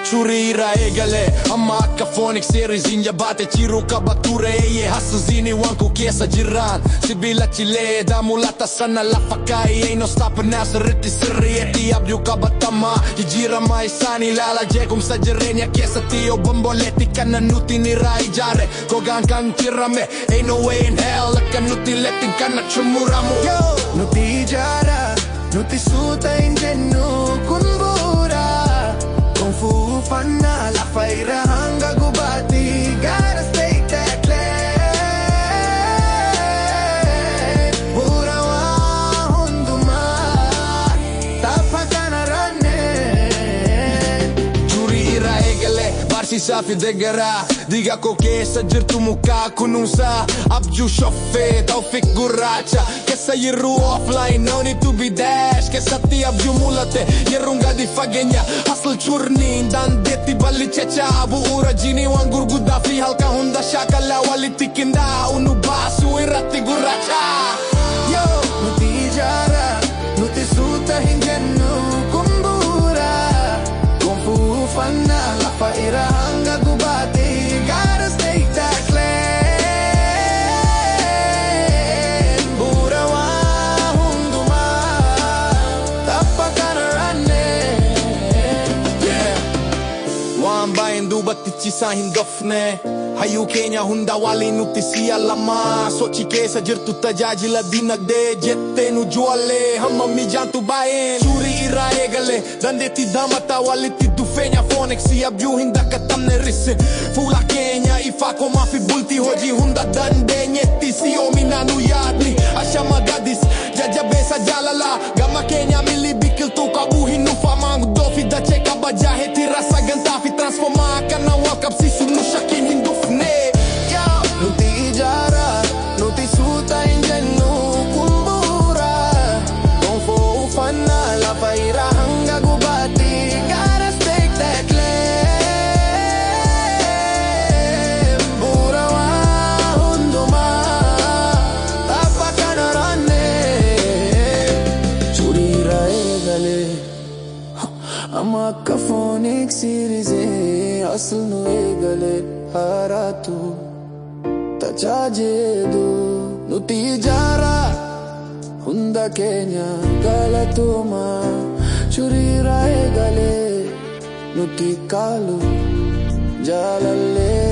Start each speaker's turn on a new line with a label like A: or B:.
A: Xurii irraa eegale amma akka phonic series hin jabaate jiruu qaba ture eeyyee hassasiini waan koo keessa jiraan sibiila chileedhaa mul'ata sana lafa kaayee no stopping now sirriitti sirriitti abjuu qabatamaa jijjiiramaa isaan ilaala jeequmsa jireenya keessatti yoo bomboleetti kana nuti ni irraa ijaare gogaan kan tirame ain't no way in hell akka nuti lettiin kana chumuramu
B: nuti ijaara nuti suuta hin jennu kun bu'uura konfuufannaa lafa irra hanga gubaatti gotta stay that clean bu'uura waa hundumaa tapha kana ranneen
A: Xurii irraa eegale barsiisaa fi deeggaraa diiga koo keessa jirtu mukaa kunuunsaa abjuu shoffee Tawfiq gurraacha keessa yeroo offline no need to be dash keessatti abjuu mul'ate yeroon gadi fageenya hustle churniin dandeetti bal'ichecha bu'uura jinii waan gurguddaa fi halkan hunda shaakalaa walitti qindaa'u nu baasuu irratti gurraacha
B: nuti ijaara nuti suuta hin jennu kun bu'uura konfuufannaa lafa irra hanga gubaatti gotta stay that clean bu'uura waa hundumaa tapha kana ranneen
A: waan baay'een duubattichisaa hin dofne hayyuu keenya hunda waliin nuti si'a lamaa sochii keessa jirtu tajaajila dinagdee jettee nu ju'allee hamma mijaantu baay'een Xurii irraa eegale dandeetti damataa walitti dhufeenya phonic si abjuu hin dakkatamne risin fuula keenya ifaa komaa fi bultii hojii hunda dandeenyetti si oominaa nu yaadni ashama gadis jajjabeessa jaalalaa gama keenya milli biqiltuu qabuu hin nuufamaan guddoo fi dachee kabajaa heetirra sagantaa fi transformaa akkana wal qabsiisu nu shakkiin hin dhufne
B: nuti ijaara nuti suuta hin jennu kun bu'uura konfuufannaa lafa irra hanga gubaatti gotta stay that clean bu'uura waa hundumaa tapha kana ranneen Xurii irraa eegale amma akka phonic series hustle nu eegale haaraatu tajaajilu nuti ijaara hunda keenya galatuma Xurii irraa eegale nuti kaalu jaalallee